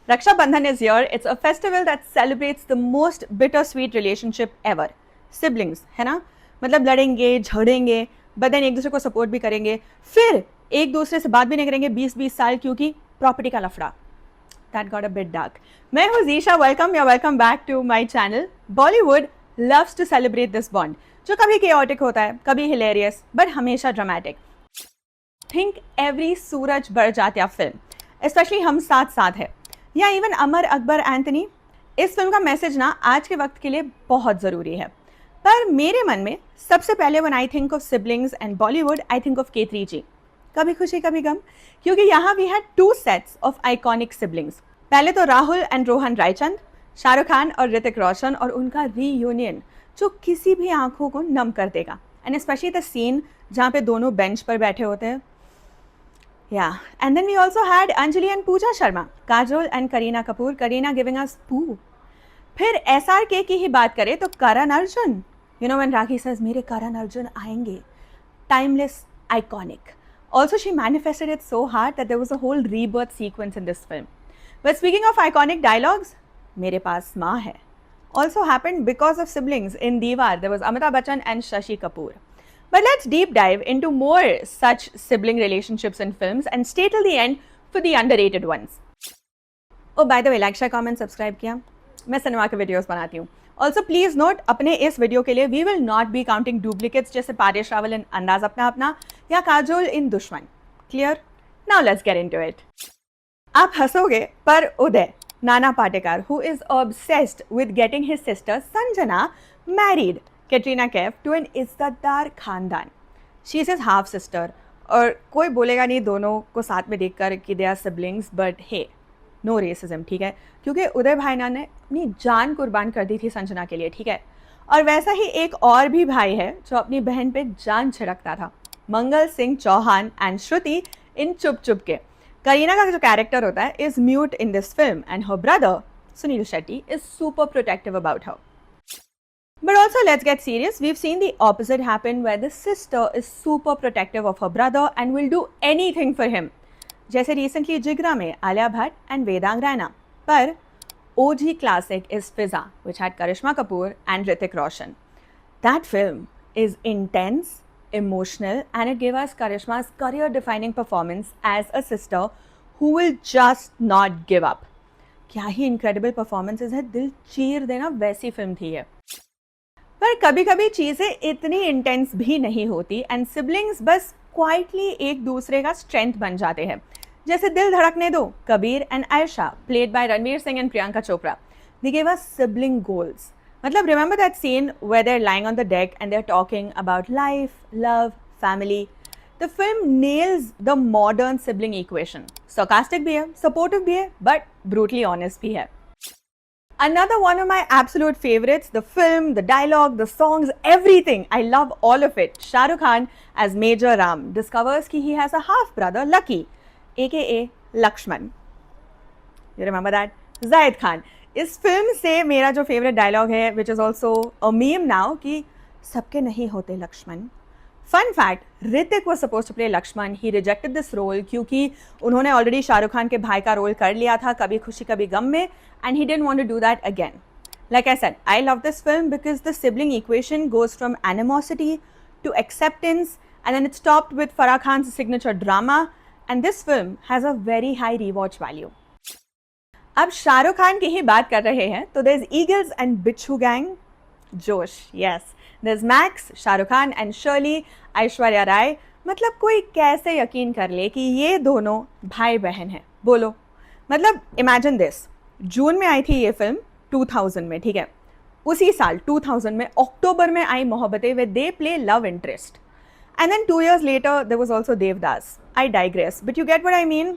Raksha Bandhan is here. It's a festival that celebrates the most bittersweet relationship ever. Siblings, है ना? मतलब लड़ेंगे, झगड़ेंगे, but then एक दूसरे को सपोर्ट भी करेंगे, फिर एक दूसरे से बात भी नहीं करेंगे 20-20 साल क्योंकि प्रॉपर्टी का लफड़ा. That got a bit dark. मैं हूँ Zisha, welcome back to my channel. Bollywood loves to celebrate this bond, जो कभी chaotic होता है, कभी hilarious, but हमेशा dramatic. Think every सूरज बढ़ जाता film, especially हम साथ साथ है, या इवन अमर अकबर एंथनी. इस फिल्म का मैसेज ना आज के वक्त के लिए बहुत ज़रूरी है. पर मेरे मन में सबसे पहले one I think of siblings and Bollywood, I think of K3G, Kabhi Khushi Kabhi Gham, क्योंकि यहाँ we had two sets of iconic siblings. पहले तो राहुल एंड रोहन रायचंद, शाहरुख खान और ऋतिक रोशन, और उनका रीयूनियन जो किसी भी आंखों को नम कर देगा. एंड स्पेशली द सीन जहाँ पे दोनों बेंच पर बैठे होते हैं. Yeah, and then we also had Anjali and Pooja Sharma, Kajol and Kareena Kapoor, Kareena giving us poo. फिर SRK की ही बात करें तो Karan Arjun, you know when Rakhi says मेरे Karan Arjun आएंगे, timeless, iconic. Also she manifested it so hard that there was a whole rebirth sequence in this film. But speaking of iconic dialogues, मेरे पास माँ है also happened because of siblings. In Diwar there was Amitabh Bachchan and Shashi Kapoor. But let's deep dive into more such sibling relationships in films and stay till the end for the underrated ones. Oh, by the way, like, share, comment, subscribe किया. मैं cinema के videos बनाती हूँ. Also, please note, अपने इस video के लिए we will not be counting duplicates जैसे पारेश रावल in अंदाज अपना अपना या काजोल in दुश्मन. Clear? Now let's get into it. आप हंसोगे, पर Uday, Nana Patekar, who is obsessed with getting his sister Sanjana married, Katrina Kaif, to an इज्जतदार खानदान. She is his half sister, और कोई बोलेगा नहीं दोनों को साथ में देखकर कि they are siblings, but hey, no racism, ठीक है, क्योंकि उदय भाईना ने अपनी जान कुर्बान कर दी थी संजना के लिए, ठीक है. और वैसा ही एक और भी भाई है जो अपनी बहन पे जान छिड़कता था, मंगल सिंह चौहान एंड श्रुति इन चुप चुप के. करीना का जो कैरेक्टर होता है is mute in this film and her brother Sunil Shetty is super protective about her. But also, let's get serious. We've seen the opposite happen where the sister is super protective of her brother and will do anything for him. जैसे recently जिगरा में Alia Bhatt and Vedang Raina. पर OG classic is Fiza, which had Karishma Kapoor and Hrithik Roshan. That film is intense, emotional, and it gave us Karishma's career-defining performance as a sister who will just not give up. क्या ही incredible performances है, दिल चीर देना वैसी film थी ये. पर कभी कभी चीज़ें इतनी इंटेंस भी नहीं होती एंड सिबलिंग्स बस क्वाइटली एक दूसरे का स्ट्रेंथ बन जाते हैं. जैसे Dil Dhadakne Do, Kabir and Ayesha, played by Ranveer Singh and Priyanka Chopra, they give us sibling goals. मतलब remember that scene where they are lying on the deck and they are talking about life, love, family. The film nails the modern sibling equation. sarcastic भी है, supportive भी है, but brutally honest भी है. Another one of my absolute favorites, the film, the dialogue, the songs, everything. I love all of it. Shah Rukh Khan as Major Ram discovers कि he has a half brother, Lucky, aka Lakshman. You remember that? Zayed Khan. इस film से मेरा जो favorite dialogue है, which is also a meme now, कि सबके नहीं होते Lakshman. Fun fact, Hrithik was supposed to play Lakshman. He rejected this role क्योंकि उन्होंने already शाहरुख खान के भाई का रोल कर लिया था कभी खुशी कभी गम में, and he didn't want to do that again. Like I said, I love this film because the sibling equation goes from animosity to acceptance, and then it stopped with Farah Khan's signature drama, and this film has a very high rewatch value. अब शाहरुख खान की ही बात कर रहे हैं तो there's Eagles and Bichhu Gang, जोश, yes. There's Max, Shahrukh Khan and Shirley, Aishwarya Rai. मतलब कोई कैसे यकीन कर ले कि ये दोनों भाई बहन हैं, बोलो. मतलब इमेजिन दिस, जून में आई थी ये फिल्म 2000 में, ठीक है. उसी साल 2000 में अक्टूबर में आई Mohabbatein where they play love interest. And then 2 years later there was also Devdas. I digress, but you get what I mean.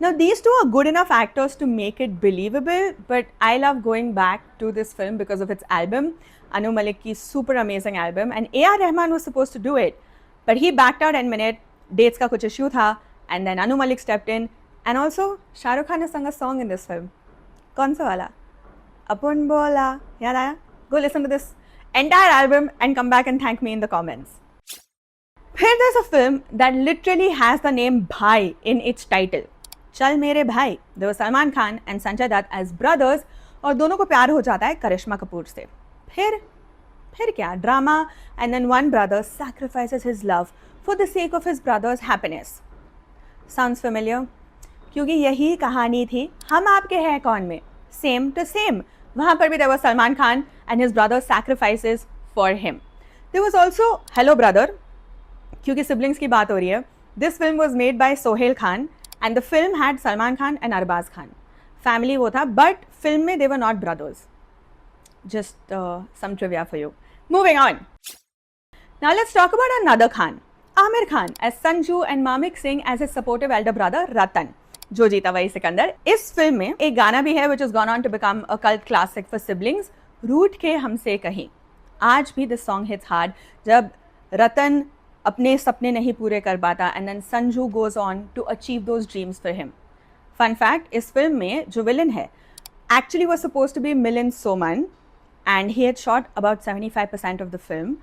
Now these two are good enough actors to make it believable, but I love going back to this film because of its album. Anu Malik ki super amazing album, and A.R. Rahman was supposed to do it, but he backed out in minute, dates ka kuch issue tha, and then Anu Malik stepped in, and also Shah Rukh Khan has sung a song in this film. Kaun sa wala? Apun bola, yaad aaya? Go listen to this entire album and come back and thank me in the comments. Then there's a film that literally has the name Bhai in its title. Chal Mere Bhai, there was Salman Khan and Sanjay Dutt as brothers, और दोनों को प्यार हो जाता है करिश्मा कपूर से. फिर क्या drama, and then one brother sacrifices his love for the sake of his brother's happiness. Sounds familiar? क्योंकि यही कहानी थी हम आपके हैं कौन में, सेम टू सेम. वहाँ पर भी there was Salman Khan and his brother sacrifices for him. There was also hello brother, क्योंकि सिबलिंग्स की बात हो रही है. This film was made by Sohail Khan and the film had Salman Khan and Arbaaz Khan. Family वो था, बट फिल्म में they were not brothers. Just some trivia for you. Moving on. Now let's talk about another Khan. Aamir Khan as Sanju and Mamik Singh as his supportive elder brother Ratan. जो जीता वही सिकंदर. इस film में एक गाना भी है which has gone on to become a cult classic for siblings. रूठ के हमसे कहीं. आज भी this song hits hard. जब रतन अपने सपने नहीं पूरे कर पाता and then Sanju goes on to achieve those dreams for him. Fun fact, इस फिल्म में जो विलन है actually was supposed to be Milind Soman, and he had shot about 75% of the film,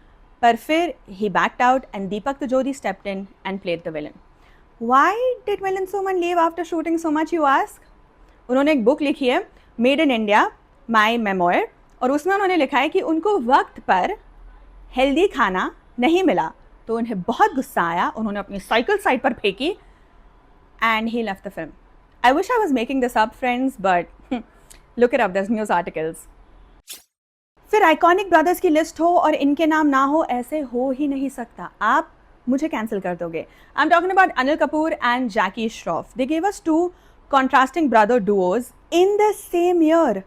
पर फिर he backed out and Deepak Tijori stepped in and played the villain. Why did Milind Soman leave after shooting so much, you ask? उन्होंने एक book लिखी है Made in India, My Memoir, और उसमें उन्होंने लिखा है कि उनको वक्त पर हेल्दी खाना नहीं मिला, तो उन्हें बहुत गुस्सा आया, उन्होंने अपनी साइकिल साइड पर फेंकी and he left the film. I wish I was making this up, friends, but look it up, there's news articles. फिर आइकॉनिक ब्रदर्स की लिस्ट हो और इनके नाम ना हो, ऐसे हो ही नहीं सकता. आप मुझे कैंसिल कर दोगे. I am talking about Anil Kapoor and Jackie Shroff. They gave us 2 contrasting brother duos in the same year.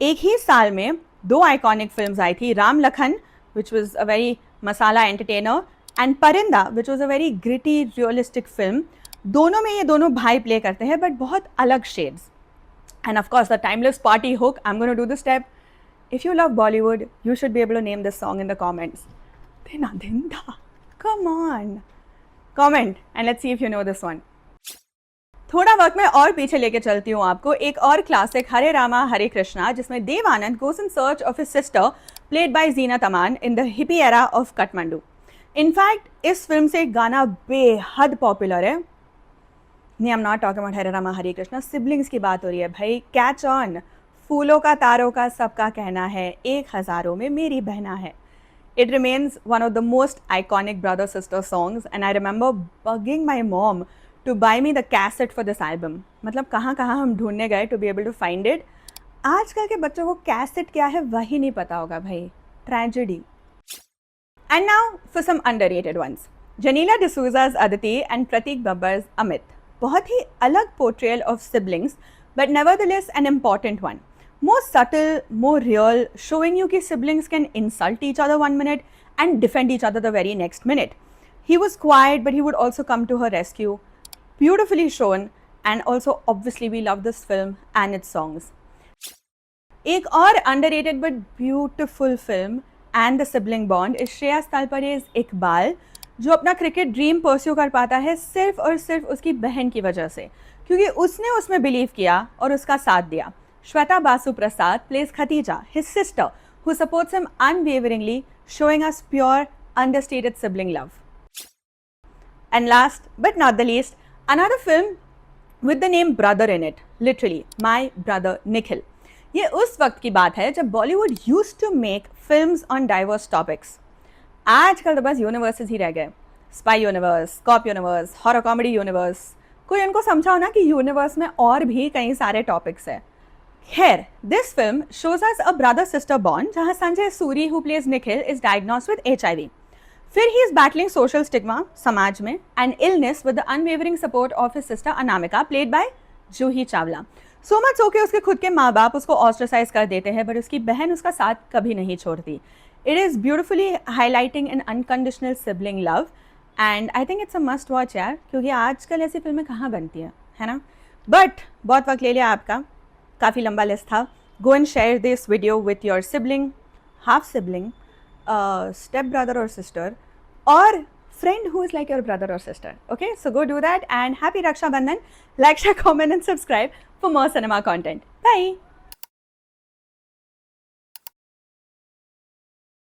एक ही साल में 2 आइकॉनिक फिल्म्स आई थी. Ram Lakhan, which was a very masala entertainer, and Parinda, which was a very gritty realistic film. दोनों में ये दोनों भाई प्ले करते हैं, बट बहुत अलग shades. End of course the timeless party hook. I am gonna do the step. If you love Bollywood, you should be able to name this song in the comments. Dina Dinda. Come on. Comment and let's see if you know this one. थोड़ा वक्त मैं और पीछे लेके चलती हूँ आपको. एक और क्लासिक हरे रामा हरे कृष्णा, जिसमें Dev Anand goes in search of his sister played by Zeenat Aman in the hippie era of Kathmandu. In fact, इस फिल्म से एक गाना बेहद पॉपुलर है. नहीं, I'm not talking about Hare Rama Hare Krishna. Siblings की बात हो रही है भाई. Catch on. फूलों का तारों का सबका कहना है, एक हज़ारों में मेरी बहना है. It remains one of the most iconic brother-sister songs, and I remember bugging my mom to buy me the cassette for this album. मतलब कहाँ कहाँ हम ढूंढने गए to be able to find it. आजकल के बच्चों को कैसेट क्या है वही नहीं पता होगा भाई. Tragedy. And now for some underrated ones. Janila D'Souza's Aditi and Pratik Babbar's Amit. बहुत ही अलग portrayal of siblings, but nevertheless an important one. More subtle, more real, showing you कि siblings can insult each other one minute and defend each other the very next minute. He was quiet, but he would also come to her rescue. Beautifully shown, and also obviously we love this film and its songs. एक और underrated but beautiful film and the sibling bond is Shreyas Talpare's Iqbal, जो अपना cricket dream pursue कर पाता है सिर्फ और सिर्फ उसकी बहन की वजह से, क्योंकि उसने उसमें बिलीव किया और उसका साथ दिया. Shweta Basu Prasad plays Khatija, his sister, who supports him unwaveringly, showing us pure, understated sibling love. And last but not the least, another film with the name brother in it, literally, My Brother Nikhil. ये उस वक्त की बात है जब Bollywood used to make films on diverse topics. आजकल तो बस यूनिवर्सेस ही रह गए. Spy universe, cop universe, horror comedy universe. कोई उनको समझाओ ना कि यूनिवर्स में और भी कई सारे टॉपिक्स है. Here, this film shows us a brother-sister bond जहाँ Sanjay Suri, who plays Nikhil, is diagnosed with HIV. फिर he is battling social stigma समाज में and illness with the unwavering support of his sister Anamika, played by Juhi Chawla. So much so कि उसके खुद के माँ बाप उसको ostracize कर देते हैं, but उसकी बहन उसका साथ कभी नहीं छोड़ती. It is beautifully highlighting an unconditional sibling love, and I think it's a must watch यार, क्योंकि आजकल ऐसी फिल्में कहाँ बनती हैं, है ना? But बहुत वक्त ले लिया आपका. काफ़ी लंबा लिस्ट था. Go and share this video with your sibling, half sibling, step brother और सिस्टर, और friend who is like your brother or sister. Okay, so go do that, and happy Raksha Bandhan. Like, share, comment and subscribe for more cinema content. Bye.